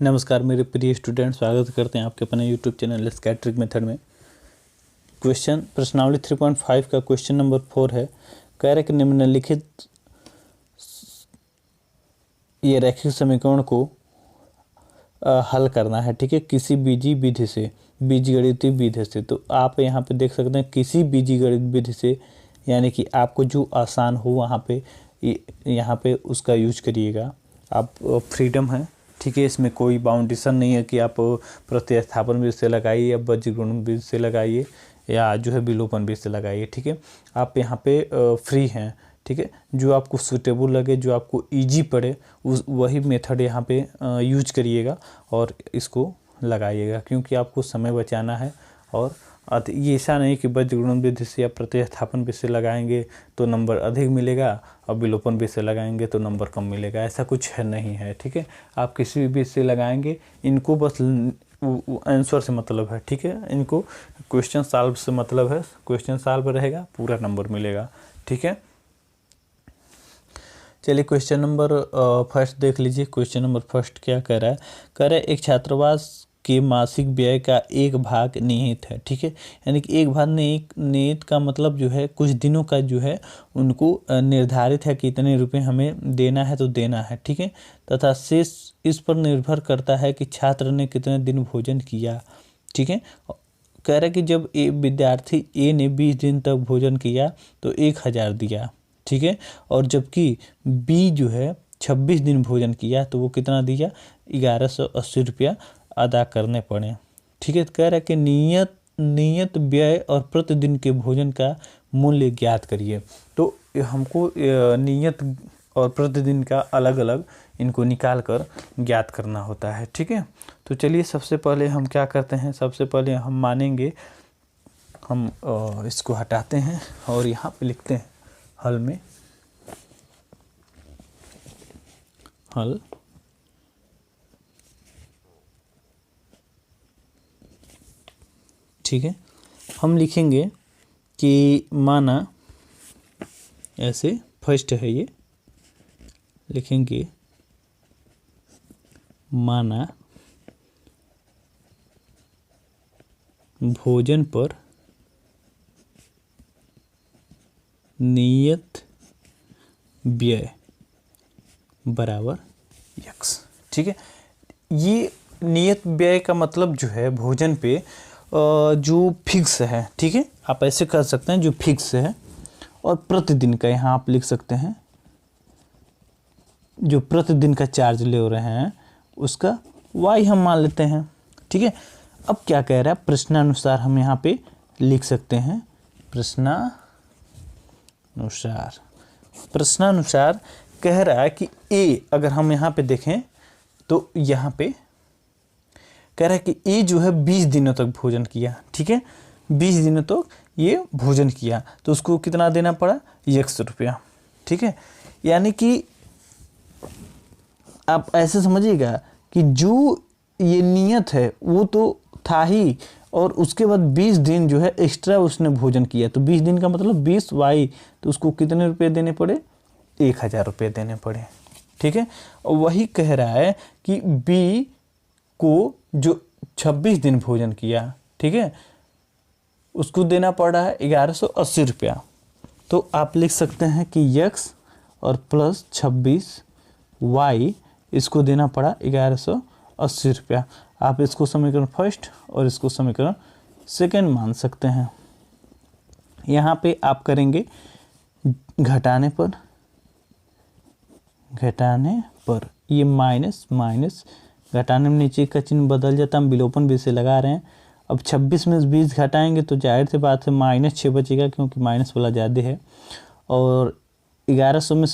नमस्कार मेरे प्रिय स्टूडेंट, स्वागत करते हैं आपके अपने यूट्यूब चैनल स्कैट्रिक मेथड में। प्रश्नावली 3.5 का क्वेश्चन नंबर 4 है। कह रहे कि निम्नलिखित ये रैखिक समीकरण को हल करना है, ठीक है, किसी बीजगणितीय विधि से। तो आप यहाँ पे देख सकते हैं किसी बीजगणित विधि से, यानी कि आपको जो आसान हो यहाँ पे उसका यूज करिएगा। आप फ्रीडम है, ठीक है, इसमें कोई बाउंडेशन नहीं है कि आप प्रतिस्थापन विधि से लगाइए या बीजगणित विधि से लगाइए या जो है विलोपन विधि से लगाइए, ठीक है। आप यहाँ पे फ्री हैं, ठीक है। जो आपको सूटेबल लगे, जो आपको इजी पड़े, वही मेथड यहाँ पे यूज करिएगा और इसको लगाइएगा, क्योंकि आपको समय बचाना है। और ये ऐसा नहीं कि बीजगणित विधि से या प्रतिस्थापन विधि से लगाएंगे तो नंबर अधिक मिलेगा और विलोपन विधि से लगाएंगे तो नंबर कम मिलेगा, ऐसा कुछ नहीं है, ठीक है। आप किसी भी विधि से लगाएंगे, इनको बस आंसर से मतलब है, ठीक है। इनको क्वेश्चन सॉल्व से मतलब है, क्वेश्चन सॉल्व रहेगा पूरा नंबर मिलेगा, ठीक है। चलिए क्वेश्चन नंबर फर्स्ट देख लीजिए। क्वेश्चन नंबर फर्स्ट क्या कह रहा है? कह रहा है एक छात्रावास के मासिक व्यय का एक भाग निहित है, ठीक है। यानी कि एक भाग निहित का मतलब जो है कुछ दिनों का जो है उनको निर्धारित है कि इतने रुपए हमें देना है तो देना है, ठीक है। तथा शेष इस पर निर्भर करता है कि छात्र ने कितने दिन भोजन किया, ठीक है। कह रहा है कि जब विद्यार्थी ए ने 20 दिन तक भोजन किया तो 1000 दिया, ठीक है। और जबकि बी जो है 26 दिन भोजन किया तो वो कितना दिया? 1180 रुपया अदा करने पड़े, ठीक है। कह रहा है कि नियत व्यय और प्रतिदिन के भोजन का मूल्य ज्ञात करिए। तो हमको नियत और प्रतिदिन का अलग अलग इनको निकाल कर ज्ञात करना होता है, ठीक है। तो चलिए सबसे पहले हम क्या करते हैं, सबसे पहले हम मानेंगे, हम इसको हटाते हैं और यहाँ पे लिखते हैं हल में, हल ठीक है। हम लिखेंगे कि माना, ऐसे फर्स्ट है ये, लिखेंगे माना भोजन पर नियत व्यय बराबर x, ठीक है। ये नियत व्यय का मतलब जो है भोजन पे जो फिक्स है, ठीक है। आप ऐसे कर सकते हैं जो फिक्स है, और प्रतिदिन का यहाँ आप लिख सकते हैं जो प्रतिदिन का चार्ज ले रहे हैं उसका y हम मान लेते हैं, ठीक है। अब क्या कह रहा है? प्रश्नानुसार हम यहाँ पे लिख सकते हैं, प्रश्नानुसार कह रहा है कि ए, अगर हम यहाँ पे देखें तो यहाँ पे कह रहा है कि ए जो है 20 दिनों तक भोजन किया, ठीक है। 20 दिनों तक ये भोजन किया तो उसको कितना देना पड़ा? 100 रुपया, ठीक है। यानी कि आप ऐसे समझिएगा कि जो ये नियत है वो तो था ही, और उसके बाद 20 दिन जो है एक्स्ट्रा उसने भोजन किया, तो 20 दिन का मतलब 20y, तो उसको कितने रुपए देने पड़े? 1000 रुपये देने पड़े, ठीक है। और वही कह रहा है कि बी को जो 26 दिन भोजन किया, ठीक है, उसको देना पड़ रहा है 1180 रुपया। तो आप लिख सकते हैं कि x और प्लस 26y, इसको देना पड़ा 1180 रुपया। आप इसको समीकरण फर्स्ट और इसको समीकरण सेकंड मान सकते हैं। यहाँ पे आप करेंगे घटाने पर ये माइनस घटाने में नीचे का चिन्ह बदल जाता है, हम विलोपन विधि से लगा रहे हैं। अब 26 में 20 घटाएंगे तो जाहिर सी बात है -6 बचेगा, क्योंकि माइनस वाला ज़्यादा है। और 1180 में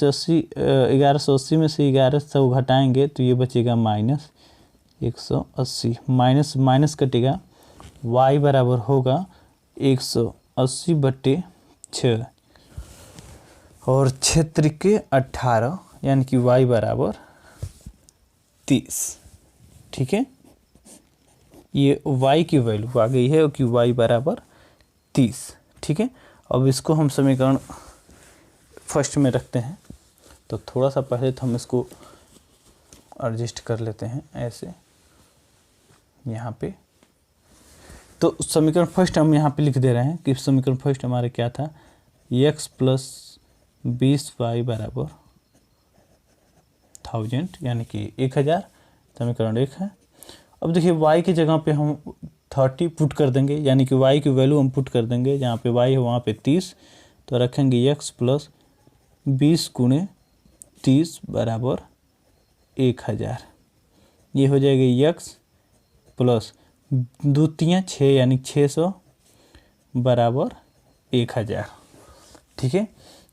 से 1100 घटाएंगे तो ये बचेगा -180, माइनस कटेगा, y बराबर होगा 180/6 और क्षेत्र के 18, यानी कि y बराबर 30, ठीक है। ये y की वैल्यू आ गई है कि y बराबर 30, ठीक है। अब इसको हम समीकरण फर्स्ट में रखते हैं, तो थोड़ा सा पहले तो हम इसको एडजस्ट कर लेते हैं ऐसे, यहाँ पे। तो समीकरण फर्स्ट हम यहाँ पे लिख दे रहे हैं कि समीकरण फर्स्ट हमारे क्या था, x प्लस 20y बराबर 1000 यानी कि 1000, समीकरण 1 है। अब देखिए y की जगह पे हम 30 पुट कर देंगे, यानी कि y की वैल्यू हम पुट कर देंगे, जहाँ पे y है वहाँ पे 30, तो रखेंगे x प्लस 20 गुणे 30 बराबर 1000। ये हो जाएगा x प्लस 2 3 6 यानी 600 बराबर 1000। ठीक है,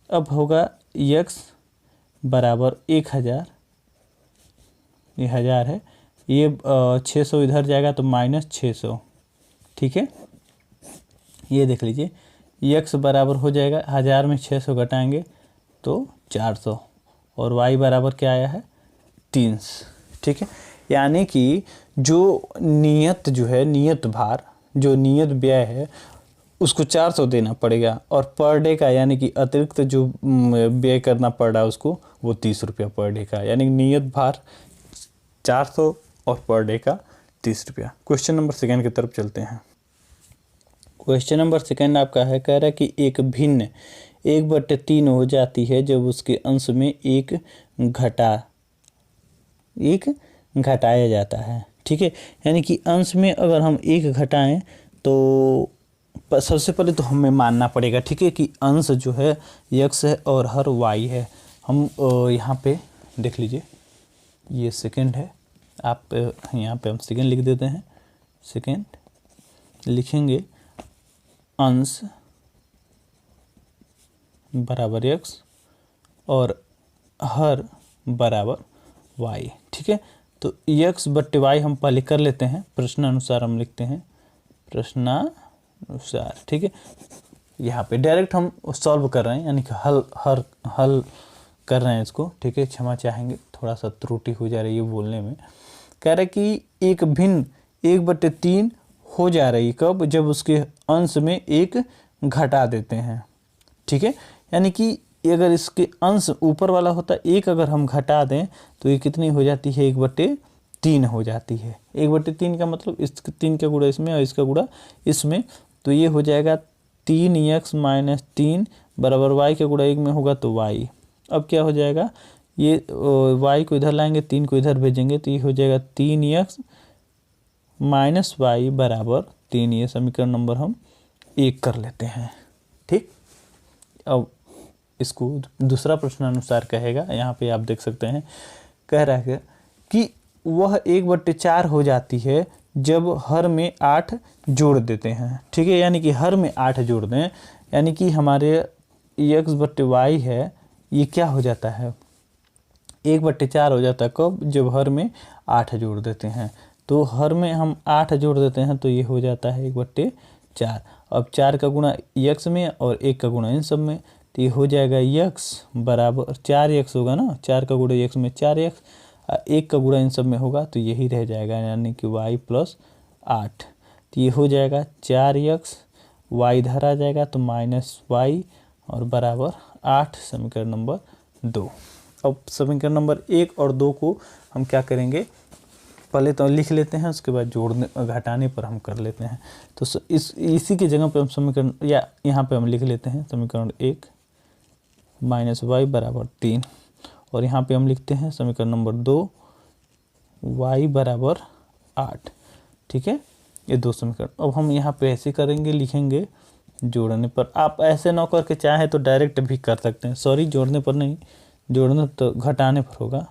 अब होगा x बराबर 1000, ये 1000 है, ये 600 इधर जाएगा तो माइनस 600। ठीक है, ये देख लीजिए x बराबर हो जाएगा 1000 में 600 घटाएंगे तो 400, और y बराबर क्या आया है 300। ठीक है, यानी कि जो नियत जो है, नियत भार, जो नियत व्यय है उसको 400 देना पड़ेगा, और पर डे का यानी कि अतिरिक्त जो व्यय करना पड़ रहा है उसको, वो 30 रुपया पर डे का, यानी नियत भार 400 और पर डे का 30 रुपया। क्वेश्चन नंबर सेकेंड की तरफ चलते हैं। क्वेश्चन नंबर सेकेंड आपका है, कह रहा है कि एक भिन्न 1/3 हो जाती है जब उसके अंश में एक घटाया जाता है। ठीक है, यानी कि अंश में अगर हम 1 घटाएं तो सबसे पहले तो हमें मानना पड़ेगा, ठीक है, कि अंश जो है x है और हर y है। हम यहाँ पे देख लीजिए, ये सेकेंड है, आप यहाँ पे हम सेकेंड लिख देते हैं। सेकेंड लिखेंगे अंश बराबर x और हर बराबर y। ठीक है, तो x बट्टे y हम पहले कर लेते हैं, प्रश्नानुसार हम लिखते हैं, प्रश्नानुसार। ठीक है, यहाँ पे डायरेक्ट हम सॉल्व कर रहे हैं, यानी कि हल कर रहे हैं इसको। ठीक है, क्षमा चाहेंगे, थोड़ा सा त्रुटि हो जा रही है बोलने में। कह रहे कि एक भिन्न 1/3 हो जा रही, कब, जब उसके अंश में 1 घटा देते हैं। ठीक है, यानी कि अगर इसके अंश ऊपर वाला होता 1, अगर हम घटा दें तो ये कितनी हो जाती है, 1/3 हो जाती है। 1/3 का मतलब इस 3 का गुणा इसमें और इसका गुणा इसमें, तो ये हो जाएगा 3x - 3 बराबर y का गुणा 1 में होगा तो y। अब क्या हो जाएगा, ये y को इधर लाएंगे, 3 को इधर भेजेंगे, तो ये हो जाएगा 3x - y बराबर 3। ये समीकरण नंबर हम 1 कर लेते हैं। ठीक, अब इसको दूसरा प्रश्नानुसार कहेगा, यहाँ पे आप देख सकते हैं, कह रहा है कि वह 1/4 हो जाती है जब हर में 8 जोड़ देते हैं। ठीक है, यानी कि हर में 8 जोड़ दें, यानी कि हमारे x/y है, ये क्या हो जाता है, 1/4 हो जाता है, कब, जब हर में 8 जोड़ देते हैं। तो हर में हम 8 जोड़ देते हैं तो ये हो जाता है 1/4। अब 4 का गुणा x में और 1 का गुणा इन सब में, तो ये हो जाएगा x बराबर 4x होगा ना, 4 का गुणा x में 4x, 1 का गुणा इन सब में होगा तो यही रह जाएगा, यानी कि y + 8। तो ये हो जाएगा 4x, y इधर आ जाएगा तो -y और बराबर 8, समीकरण नंबर 2। अब समीकरण नंबर 1 और 2 को हम क्या करेंगे, पहले तो लिख लेते हैं, उसके बाद जोड़ने घटाने पर हम कर लेते हैं। तो इसी की जगह पे हम समीकरण, या यहाँ पे हम लिख लेते हैं समीकरण 1 -y बराबर 3, और यहाँ पे हम लिखते हैं समीकरण नंबर 2 y बराबर 8। ठीक है, ये 2 समीकरण। अब हम यहाँ पे ऐसे करेंगे, लिखेंगे जोड़ने पर। आप ऐसे ना करके चाहें तो डायरेक्ट भी कर सकते हैं, सॉरी जोड़ने पर नहीं, जोड़ने तो घटाने पर होगा।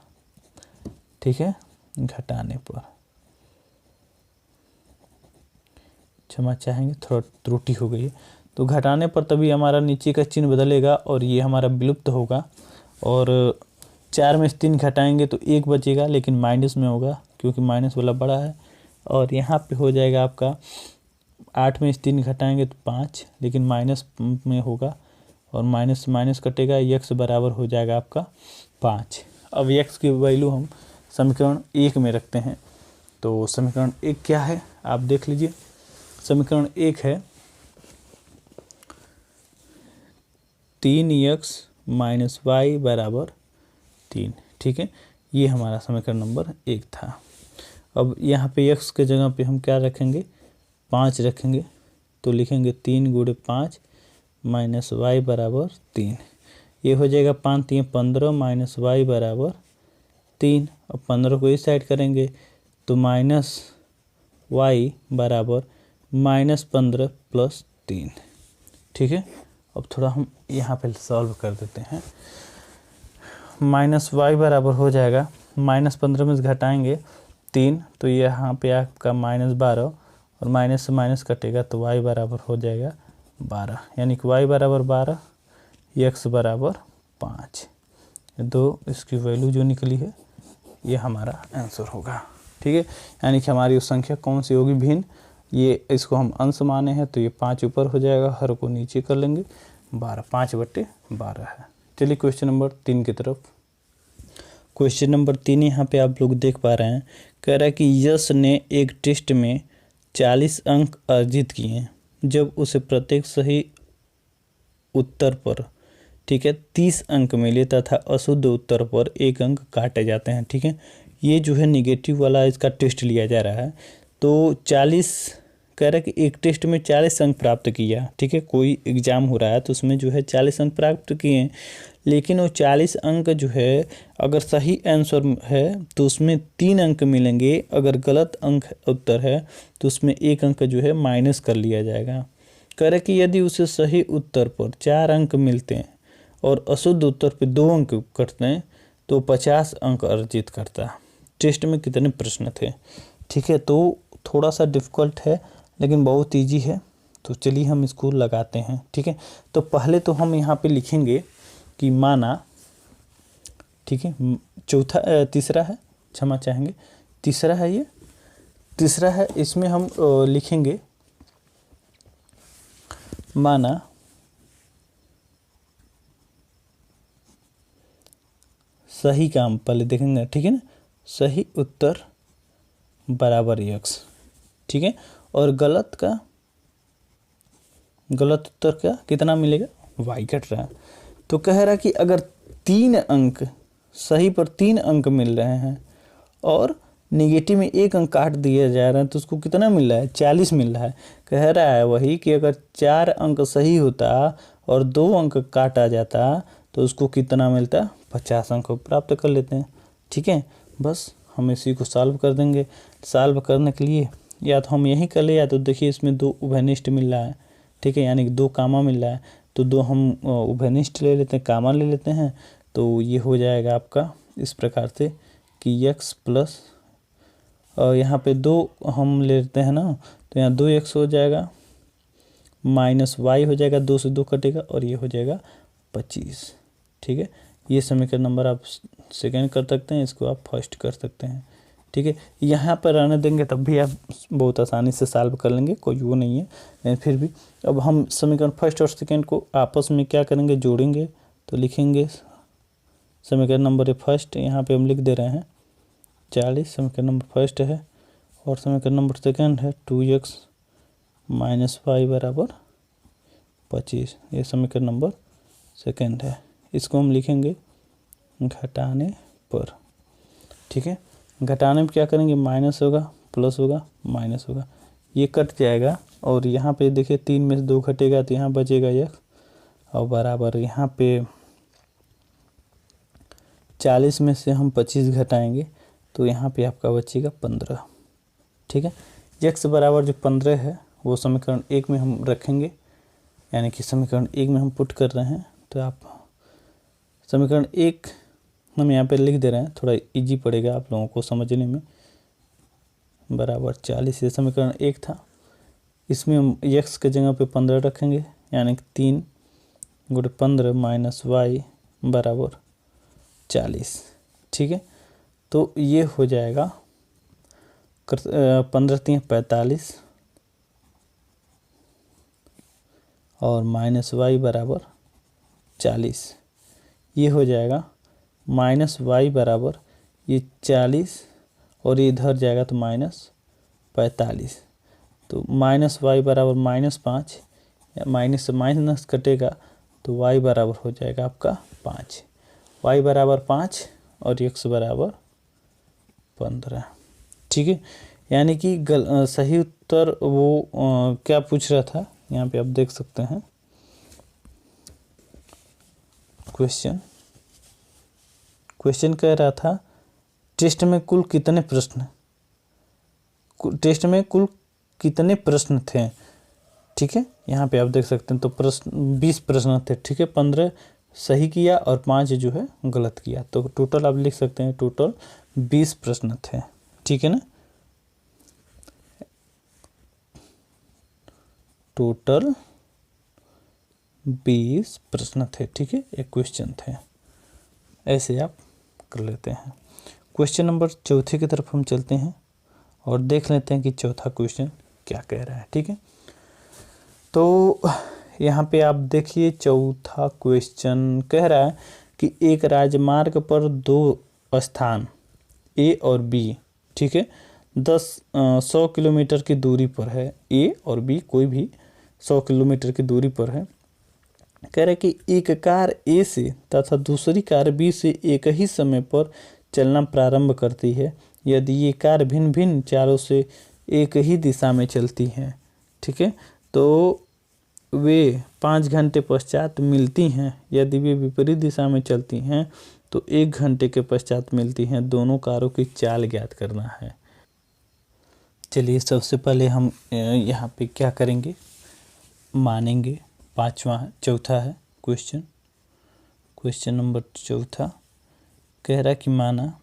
ठीक है, घटाने पर, क्षमा चाहेंगे, थोड़ा त्रुटि हो गई है। तो घटाने पर तभी हमारा नीचे का चिन्ह बदलेगा और ये हमारा विलुप्त होगा, और 4 में से 3 घटाएंगे तो 1 बचेगा, लेकिन माइनस में होगा क्योंकि माइनस वाला बड़ा है। और यहाँ पे हो जाएगा आपका 8 में से 3 घटाएंगे तो 5, लेकिन माइनस में होगा, और माइनस माइनस कटेगा, x बराबर हो जाएगा आपका 5। अब x की वैल्यू हम समीकरण 1 में रखते हैं। तो समीकरण 1 क्या है आप देख लीजिए, समीकरण 1 है 3x - y बराबर 3। ठीक है, ये हमारा समीकरण नंबर 1 था। अब यहाँ पे x के जगह पे हम क्या रखेंगे, 5 रखेंगे, तो लिखेंगे 3 गुणे 5 माइनस वाई बराबर 3। ये हो जाएगा 5 3 15 माइनस वाई बराबर 3। अब 15 को इस साइड करेंगे तो माइनस वाई बराबर -15 प्लस 3। ठीक है, अब थोड़ा हम यहाँ पे सॉल्व कर देते हैं। माइनस वाई बराबर हो जाएगा -15 में से घटाएंगे 3, तो ये यहाँ पे आपका -12 और माइनस से माइनस कटेगा तो y बराबर हो जाएगा 12, यानी कि y बराबर 12, x बराबर 5। दो इसकी वैल्यू जो निकली है ये हमारा आंसर होगा। ठीक है, यानी कि हमारी उस संख्या कौन सी होगी, भिन्न। ये इसको हम अंश माने हैं तो ये 5 ऊपर हो जाएगा, हर को नीचे कर लेंगे, 12 5/12 है। चलिए क्वेश्चन नंबर 3 की तरफ। क्वेश्चन नंबर 3 यहाँ पे आप लोग देख पा रहे हैं, कह रहा है कि यश ने एक टेस्ट में 40 अंक अर्जित किए हैं जब उसे प्रत्येक सही उत्तर पर, ठीक है, 30 अंक मिले तथा अशुद्ध उत्तर पर 1 अंक काटे जाते हैं। ठीक है, ये जो है निगेटिव वाला इसका टेस्ट लिया जा रहा है। तो 40 कह रहा है कि एक टेस्ट में 40 अंक प्राप्त किया। ठीक है, कोई एग्ज़ाम हो रहा है तो उसमें जो है 40 अंक प्राप्त किए, लेकिन वो 40 अंक जो है अगर सही आंसर है तो उसमें 3 अंक मिलेंगे, अगर गलत अंक उत्तर है तो उसमें 1 अंक जो है माइनस कर लिया जाएगा। कह रहा है कि यदि उसे सही उत्तर पर 4 अंक मिलते हैं और अशुद्ध उत्तर पर 2 अंक कटते हैं तो 50 अंक अर्जित करता है। टेस्ट में कितने प्रश्न थे। ठीक है, तो थोड़ा सा डिफ़िकल्ट है लेकिन बहुत ईजी है, तो चलिए हम इसको लगाते हैं। ठीक है, तो पहले तो हम यहाँ पे लिखेंगे कि माना, ठीक है, तीसरा है, क्षमा चाहेंगे, तीसरा है, ये तीसरा है, इसमें हम लिखेंगे माना सही काम पहले देखेंगे। ठीक है ना, सही उत्तर बराबर x। ठीक है, और गलत उत्तर का कितना मिलेगा, y कट रहा है। तो कह रहा है कि अगर 3 अंक सही पर 3 अंक मिल रहे हैं और निगेटिव में 1 अंक काट दिया जा रहा है तो उसको कितना मिल रहा है, 40 मिल रहा है। कह रहा है वही कि अगर 4 अंक सही होता और 2 अंक काटा जाता तो उसको कितना मिलता, 50 अंक प्राप्त कर लेते हैं। ठीक है, बस हम इसी को सॉल्व कर देंगे। सॉल्व करने के लिए या तो हम यही कर ले, या तो देखिए इसमें 2 उभयनिष्ठ मिल रहा है। ठीक है, यानी कि 2 कामा मिल रहा है, तो 2 हम उभयनिष्ठ ले लेते हैं, कामा ले लेते हैं, तो ये हो जाएगा आपका इस प्रकार से कि x प्लस, और यहाँ पे 2 हम ले लेते हैं ना, तो यहाँ 2x हो जाएगा, माइनस y हो जाएगा, 2 से 2 कटेगा और ये हो जाएगा 25। ठीक है, ये समीकरण नंबर आप सेकेंड कर सकते हैं, इसको आप फर्स्ट कर सकते हैं। ठीक है, यहाँ पर रहने देंगे तब भी आप बहुत आसानी से सॉल्व कर लेंगे, कोई वो नहीं है, लेकिन फिर भी अब हम समीकरण फर्स्ट और सेकेंड को आपस में क्या करेंगे, जोड़ेंगे। तो लिखेंगे समीकरण नंबर फर्स्ट, यहाँ पे हम लिख दे रहे हैं 40, समीकरण नंबर फर्स्ट है, और समीकरण नंबर सेकेंड है 2x माइनस वाई बराबर 25। ये समीकरण नंबर सेकेंड है, इसको हम लिखेंगे घटाने पर। ठीक है, घटाने में क्या करेंगे, माइनस होगा, प्लस होगा, माइनस होगा, ये कट जाएगा, और यहाँ पे देखिए 3 में से 2 घटेगा तो यहाँ बचेगा x, और बराबर यहाँ पे 40 में से हम 25 घटाएंगे तो यहाँ पे आपका बचेगा 15। ठीक है, x बराबर जो 15 है वो समीकरण 1 में हम रखेंगे, यानी कि समीकरण 1 में हम पुट कर रहे हैं, तो आप समीकरण 1 हम यहाँ पे लिख दे रहे हैं, थोड़ा इजी पड़ेगा आप लोगों को समझने में। बराबर 40, ये समीकरण 1 था, इसमें हम x के जगह पे 15 रखेंगे, यानी कि 3 गुणे 15 माइनस वाई बराबर 40। ठीक है, तो ये हो जाएगा 15 3 45 और माइनस वाई बराबर 40। ये हो जाएगा माइनस वाई बराबर ये 40 और ये इधर जाएगा तो -45, तो माइनस वाई बराबर -5, या माइनस से माइनस कटेगा तो y बराबर हो जाएगा आपका 5, y बराबर 5 और x बराबर 15। ठीक है। यानी कि सही उत्तर वो क्या पूछ रहा था, यहाँ पे आप देख सकते हैं क्वेश्चन कह रहा था टेस्ट में कुल कितने प्रश्न थे। ठीक है, यहाँ पे आप देख सकते हैं तो प्रश्न 20 प्रश्न थे। ठीक है, 15 सही किया और 5 जो है गलत किया, तो टोटल आप लिख सकते हैं टोटल 20 प्रश्न थे। ठीक है ना, टोटल 20 प्रश्न थे। ठीक है, एक क्वेश्चन थे, ऐसे आप कर लेते हैं। क्वेश्चन नंबर चौथे की तरफ हम चलते हैं और देख लेते हैं कि चौथा क्वेश्चन क्या कह रहा है। ठीक है, तो यहाँ पे आप देखिए चौथा क्वेश्चन कह रहा है कि एक राजमार्ग पर 2 स्थान ए और बी, ठीक है, 100 किलोमीटर की दूरी पर है। ए और बी कोई भी 100 किलोमीटर की दूरी पर है। कह रहा है कि एक कार ए से तथा दूसरी कार बी से एक ही समय पर चलना प्रारंभ करती है यदि ये कार भिन्न भिन्न चालों से एक ही दिशा में चलती हैं। ठीक है, तो वे 5 घंटे पश्चात मिलती हैं। यदि वे विपरीत दिशा में चलती हैं तो 1 घंटे के पश्चात मिलती हैं। दोनों कारों की चाल ज्ञात करना है। चलिए, सबसे पहले हम यहाँ पे क्या करेंगे, मानेंगे। चौथा है क्वेश्चन नंबर चौथा कह रहा कि माना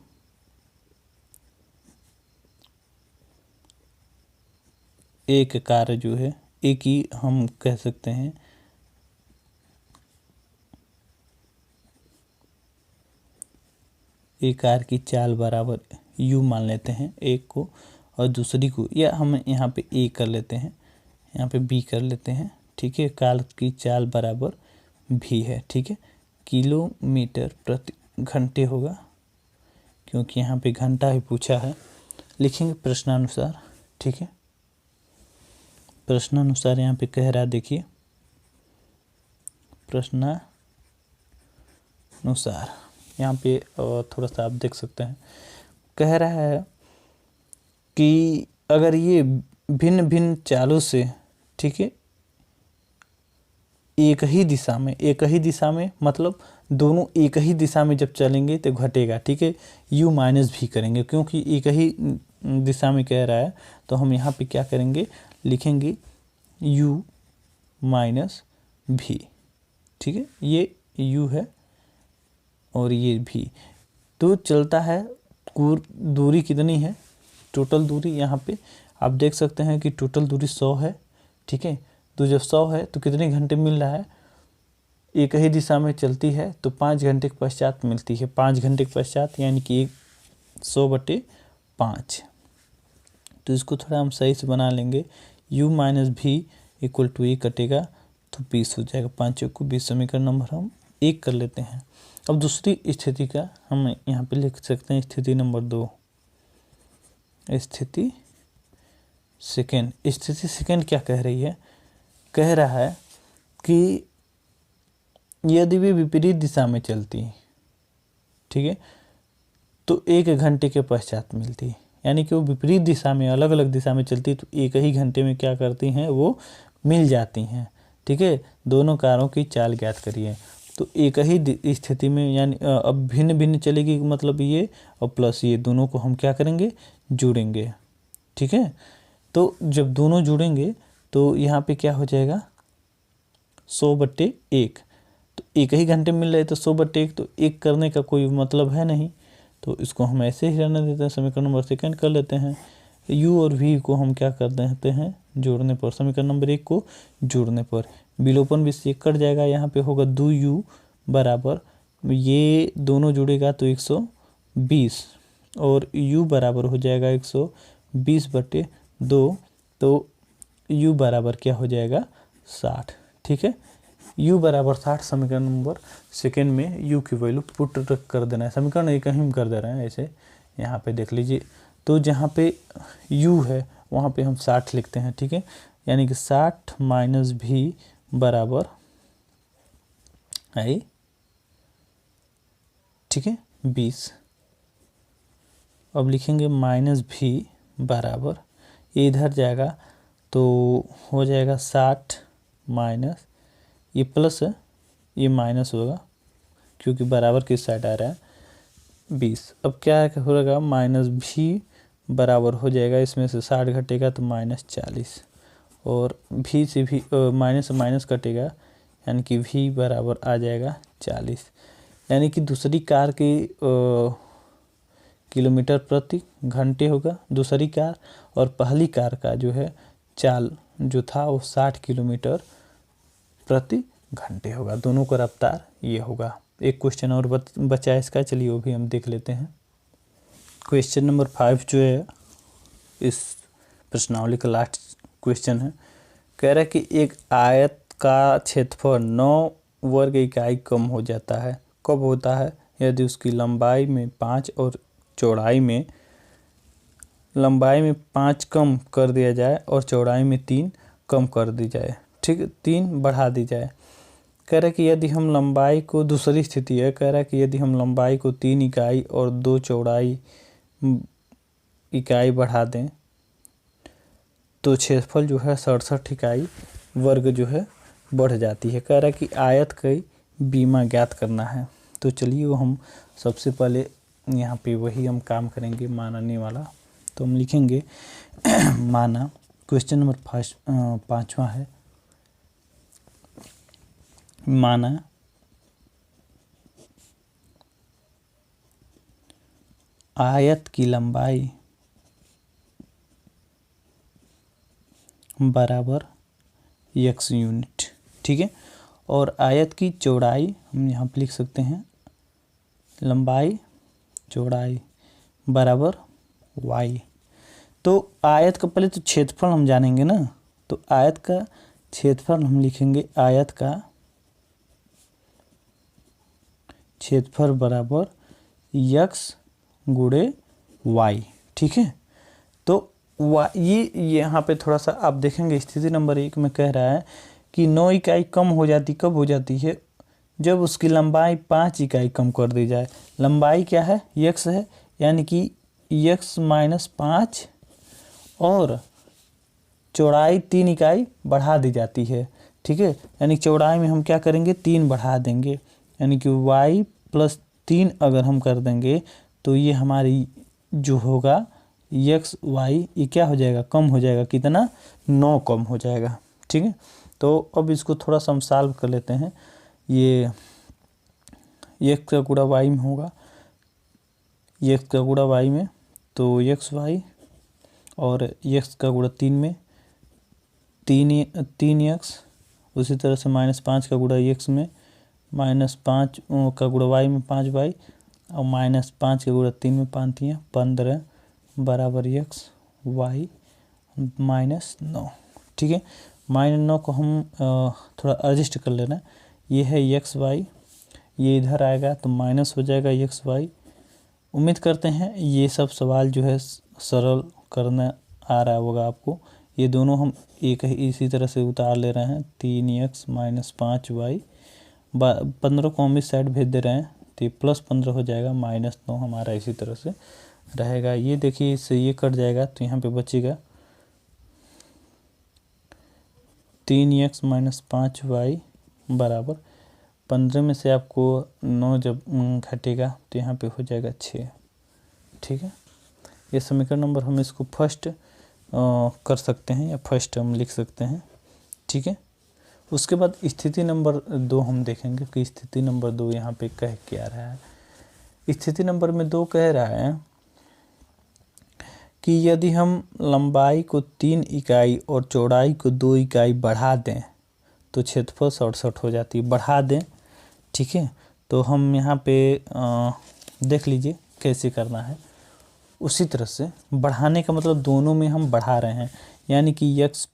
एक कार जो है, एक ही हम कह सकते हैं एक कार की चाल बराबर u मान लेते हैं एक को, और दूसरी को, या हम यहाँ पे a कर लेते हैं, यहाँ पे b कर लेते हैं। ठीक है, कार की चाल बराबर v है। ठीक है, किलोमीटर प्रति घंटे होगा, क्योंकि यहाँ पे घंटा ही पूछा है। लिखेंगे प्रश्नानुसार। ठीक है, प्रश्नानुसार यहाँ पे कह रहा है, देखिए प्रश्नानुसार यहाँ पे थोड़ा सा आप देख सकते हैं, कह रहा है कि अगर ये भिन्न भिन्न चालों से, ठीक है, एक ही दिशा में मतलब दोनों एक ही दिशा में जब चलेंगे तो घटेगा। ठीक है, u माइनस भी करेंगे, क्योंकि एक ही दिशा में कह रहा है, तो हम यहाँ पे क्या करेंगे, लिखेंगे u माइनस भी। ठीक है, ये u है और ये भी, तो चलता है। दूरी कितनी है, टोटल दूरी यहाँ पे आप देख सकते हैं कि टोटल दूरी 100 है। ठीक है, तो जब 100 है तो कितने घंटे मिल रहा है, एक ही दिशा में चलती है तो 5 घंटे के पश्चात मिलती है। 5 घंटे के पश्चात यानी कि 100/5। तो इसको थोड़ा हम सही से बना लेंगे, u माइनस भी इक्वल टू ए कटेगा तो 20 हो जाएगा। 5 को 20 समीकरण नंबर हम 1 कर लेते हैं। अब दूसरी स्थिति का हम यहाँ पे लिख सकते हैं, स्थिति नंबर 2। स्थिति सेकेंड क्या कह रही है, कह रहा है कि यदि वे विपरीत दिशा में चलती, ठीक है, तो 1 घंटे के पश्चात मिलती। यानी कि वो विपरीत दिशा में, अलग अलग दिशा में चलती तो एक ही घंटे में क्या करती हैं, वो मिल जाती हैं। ठीक है, दोनों कारों की चाल ज्ञात करिए। तो एक ही स्थिति में, यानी अब भिन्न भिन्न चलेगी, मतलब ये और प्लस ये दोनों को हम क्या करेंगे, जोड़ेंगे। ठीक है, तो जब दोनों जुड़ेंगे तो यहाँ पे क्या हो जाएगा, 100/1। तो एक ही घंटे मिल रहे तो 100/1, तो 1 करने का कोई मतलब है नहीं, तो इसको हम ऐसे ही रहने देते हैं। समीकरण नंबर सेकंड कर लेते हैं। u और v को हम क्या कर देते हैं, जोड़ने पर, समीकरण नंबर 1 को जोड़ने पर विलोपन भी से कट जाएगा। यहाँ पे होगा 2u बराबर, ये दोनों जुड़ेगा तो 120, और u बराबर हो जाएगा 120/2, तो u बराबर क्या हो जाएगा, 60। ठीक है, u बराबर 60 समीकरण नंबर सेकेंड में u की वैल्यू पुट कर देना है। समीकरण एक ही हम कर दे रहे हैं, ऐसे यहाँ पे देख लीजिए। तो जहाँ पे u है वहाँ पे हम 60 लिखते हैं। ठीक है, यानी कि 60 माइनस भी बराबर है, ठीक है, 20। अब लिखेंगे माइनस भी बराबर ये इधर जाएगा तो हो जाएगा 60 माइनस ये प्लस है ये माइनस होगा क्योंकि बराबर किस साइड आ रहा है 20। अब क्या है होगा माइनस भी बराबर हो जाएगा इसमें से 60 घटेगा तो -40 और भी से भी माइनस से माइनस कटेगा यानी कि भी बराबर आ जाएगा 40। यानी कि दूसरी कार की किलोमीटर प्रति घंटे होगा दूसरी कार और पहली कार का जो है चाल जो था वो 60 किलोमीटर प्रति घंटे होगा। दोनों का रफ्तार ये होगा। एक क्वेश्चन और बचा है इसका, चलिए वो भी हम देख लेते हैं। क्वेश्चन नंबर 5 जो है इस प्रश्नावली का लास्ट क्वेश्चन है। कह रहा है कि एक आयत का क्षेत्रफल 9 वर्ग इकाई कम हो जाता है। कब होता है? यदि उसकी लंबाई में 5 और चौड़ाई में 5 कम कर दिया जाए और चौड़ाई में 3 कम कर दी जाए। ठीक, 3 बढ़ा दी जाए। कह रहा है कि यदि हम लंबाई को दूसरी स्थिति है, कह रहा है कि यदि हम लंबाई को 3 इकाई और 2 चौड़ाई इकाई बढ़ा दें तो क्षेत्रफल जो है 67 इकाई वर्ग जो है बढ़ जाती है। कह रहा है कि आयत की बीमा ज्ञात करना है। तो चलिए वो हम सबसे पहले यहाँ पे वही हम काम करेंगे मानने वाला। तो हम लिखेंगे माना क्वेश्चन नंबर 5वां है। माना आयत की लंबाई बराबर x यूनिट। ठीक है, और आयत की चौड़ाई हम यहाँ पे लिख सकते हैं लंबाई चौड़ाई बराबर y। तो आयत का पहले तो क्षेत्रफल हम जानेंगे ना, तो आयत का क्षेत्रफल हम लिखेंगे आयत का क्षेत्रफल बराबर x गुणे y। ठीक है, तो ये यहाँ पे थोड़ा सा आप देखेंगे स्थिति नंबर 1 में कह रहा है कि 9 इकाई कम हो जाती, कब हो जाती है? जब उसकी लंबाई 5 इकाई कम कर दी जाए। लंबाई क्या है? x है, यानी कि x माइनस 5 और चौड़ाई 3 इकाई बढ़ा दी जाती है। ठीक है, यानी चौड़ाई में हम क्या करेंगे 3 बढ़ा देंगे, यानी कि y प्लस 3 अगर हम कर देंगे तो ये हमारी जो होगा x y ये क्या हो जाएगा? कम हो जाएगा। कितना? 9 कम हो जाएगा। ठीक है, तो अब इसको थोड़ा सा हम सॉल्व कर लेते हैं। ये x का गुणा y में होगा, x का गुणा y में तो x y और x का गुणा 3 में 3x, उसी तरह से -5 का गुणा x में -5 का गुणा y में 5y और -5 का गुणा 3 में 5 15 बराबर x y -9। ठीक है, -9 को हम थोड़ा एडजस्ट कर लेना। ये है x y, ये इधर आएगा तो माइनस हो जाएगा x y। उम्मीद करते हैं ये सब सवाल जो है सरल करना आ रहा होगा आपको। ये दोनों हम एक इसी तरह से उतार ले रहे हैं। 3x -5y 15 को हम इस साइड भेज दे रहे हैं तो ये +15 हो जाएगा, -9 हमारा इसी तरह से रहेगा। ये देखिए इससे ये कट जाएगा तो यहाँ पे बचेगा 3x -5y बराबर 15 में से आपको 9 जब घटेगा तो यहाँ पे हो जाएगा 6। ठीक है, ये समीकरण नंबर हम इसको फर्स्ट कर सकते हैं या फर्स्ट हम लिख सकते हैं। ठीक है, उसके बाद स्थिति नंबर 2 हम देखेंगे कि स्थिति नंबर 2 यहाँ पे कह क्या रहा है। स्थिति नंबर में 2 कह रहा है कि यदि हम लंबाई को 3 इकाई और चौड़ाई को 2 इकाई बढ़ा दें तो क्षेत्रफल 67 हो जाती है। बढ़ा दें, ठीक है, तो हम यहाँ पे देख लीजिए कैसे करना है। उसी तरह से बढ़ाने का मतलब दोनों में हम बढ़ा रहे हैं, यानी कि x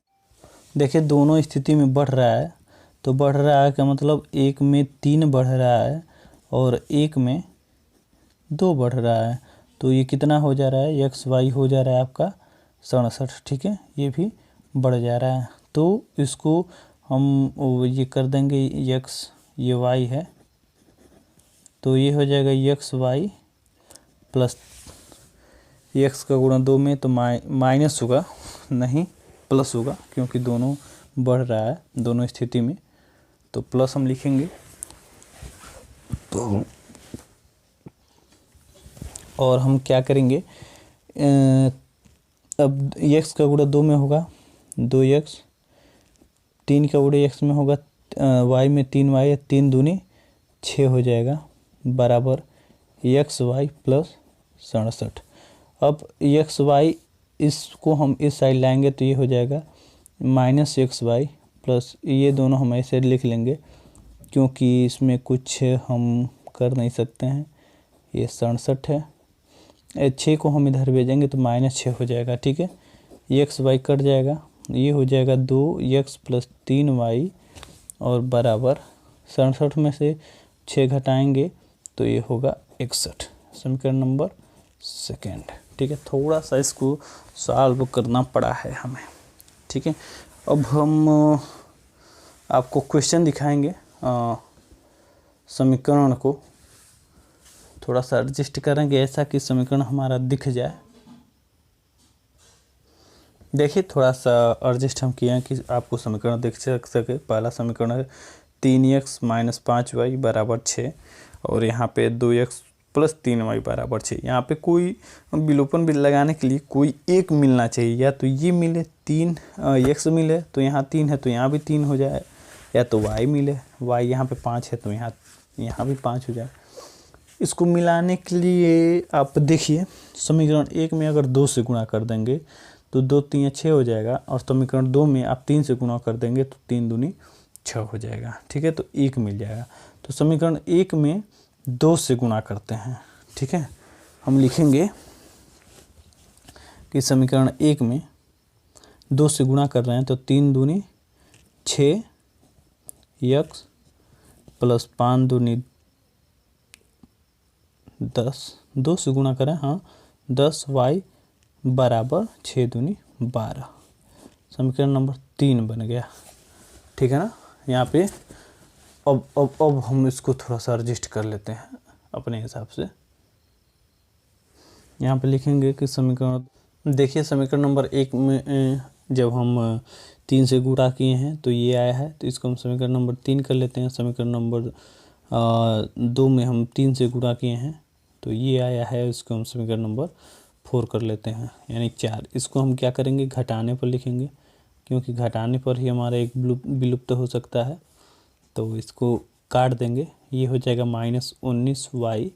देखिए दोनों स्थिति में बढ़ रहा है, तो बढ़ रहा है का मतलब एक में 3 बढ़ रहा है और एक में 2 बढ़ रहा है। तो ये कितना हो जा रहा है? x y हो जा रहा है आपका 67। ठीक है, ये भी बढ़ जा रहा है। तो इसको हम ये कर देंगे x, ये y है तो ये हो जाएगा x y प्लस एक्स का गुणा 2 में तो माइनस होगा, नहीं प्लस होगा, क्योंकि दोनों बढ़ रहा है दोनों स्थिति में, तो प्लस हम लिखेंगे। तो और हम क्या करेंगे, अब एक्स का गुणा 2 में होगा 2x, 3 का गुणा x में होगा y में 3y, 3 दूनी 6 हो जाएगा, बराबर xy प्लस 67। अब xy इसको हम इस साइड लाएंगे तो ये हो जाएगा माइनस XY प्लस, ये दोनों हम ऐसे लिख लेंगे क्योंकि इसमें कुछ हम कर नहीं सकते हैं। ये 67 है, 6 को हम इधर भेजेंगे तो -6 हो जाएगा, ठीक है। XY कट जाएगा, ये हो जाएगा 2x प्लस 3y और बराबर 67 में से 6 घटाएंगे तो ये होगा 61, समीकरण नंबर 2, ठीक है। थोड़ा सा इसको सॉल्व करना पड़ा है हमें, ठीक है। अब हम आपको क्वेश्चन दिखाएंगे, समीकरण को थोड़ा सा एडजस्ट करेंगे ऐसा कि समीकरण हमारा दिख जाए। देखिए थोड़ा सा एडजस्ट हम किए हैं कि आपको समीकरण दिख सके। पहला समीकरण है 3x माइनस 5y बराबर 6 और यहाँ पे 2x प्लस 3y बराबर 6। यहाँ पे कोई विलोपन भी लगाने के लिए कोई एक मिलना चाहिए, या तो ये मिले 3x मिले तो यहाँ 3 है तो यहाँ भी 3 हो जाए, या तो y मिले, y यहाँ पे 5 है तो यहाँ भी 5 हो जाए। इसको मिलाने के लिए आप देखिए समीकरण 1 में अगर 2 से गुणा कर देंगे तो 2 3 6 हो जाएगा, और समीकरण 2 में आप 3 से गुणा कर देंगे तो 3 दूनी 6 हो जाएगा, ठीक है। तो 1 मिल जाएगा। तो समीकरण 1 में 2 से गुणा करते हैं, ठीक है। हम लिखेंगे कि समीकरण 1 में 2 से गुणा कर रहे हैं तो 3 दूनी 6 x प्लस 5 दूनी 10, 2 से गुणा करें, हाँ 10y बराबर 6 दूनी 12, समीकरण नंबर 3 बन गया, ठीक है ना। यहाँ पे अब हम इसको थोड़ा सा एडजस्ट कर लेते हैं अपने हिसाब से। यहाँ पे लिखेंगे कि समीकरण, देखिए समीकरण नंबर 1 में जब हम 3 से गुणा किए हैं तो ये आया है, तो इसको हम समीकरण नंबर 3 कर लेते हैं। समीकरण नंबर 2 में हम 3 से गुणा किए हैं तो ये आया है, इसको हम समीकरण नंबर 4 कर लेते हैं, यानी 4। इसको हम क्या करेंगे, घटाने पर लिखेंगे, क्योंकि घटाने पर ही हमारा एक विलुप्त हो सकता है, तो इसको काट देंगे, ये हो जाएगा -19y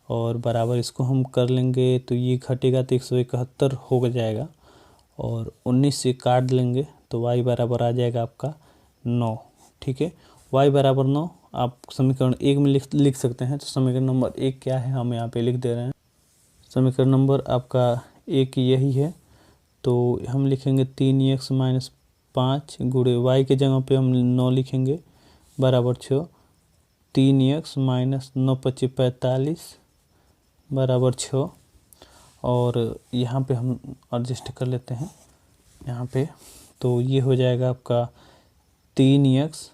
और बराबर इसको हम कर लेंगे तो ये घटेगा तो 171 हो जाएगा, और 19 से काट लेंगे तो y बराबर आ जाएगा आपका 9, ठीक है। y बराबर 9 आप समीकरण 1 में लिख सकते हैं। तो समीकरण नंबर 1 क्या है, हम यहाँ पे लिख दे रहे हैं। समीकरण नंबर आपका 1 यही है, तो हम लिखेंगे 3x माइनस 5 गुणे y के जगह पे हम 9 लिखेंगे बराबर 6, 3x माइनस 9 × 5 = 45 बराबर 6, और यहाँ पे हम एडजस्ट कर लेते हैं यहाँ पे, तो ये हो जाएगा आपका 3x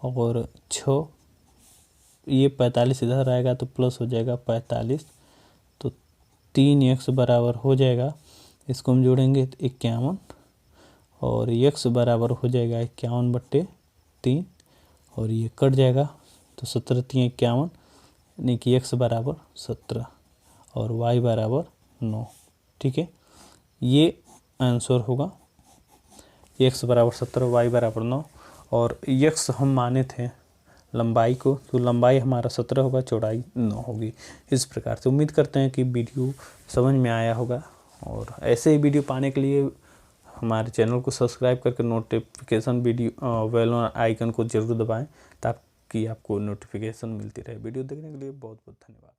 और 6, ये 45 इधर आएगा तो प्लस हो जाएगा 45, तो 3x बराबर हो जाएगा, इसको हम जोड़ेंगे तो 51, और x बराबर हो जाएगा 51/3, और ये कट जाएगा तो 17 × 3 = 51, यानी कि x बराबर 17 और y बराबर 9, ठीक है। ये आंसर होगा, x बराबर 17 y बराबर 9, और x हम माने थे लंबाई को, तो लंबाई हमारा 17 होगा, चौड़ाई 9 होगी। इस प्रकार से उम्मीद करते हैं कि वीडियो समझ में आया होगा, और ऐसे ही वीडियो पाने के लिए हमारे चैनल को सब्सक्राइब करके नोटिफिकेशन बेल आइकन को जरूर दबाएं, ताकि आपको नोटिफिकेशन मिलती रहे। वीडियो देखने के लिए बहुत बहुत धन्यवाद।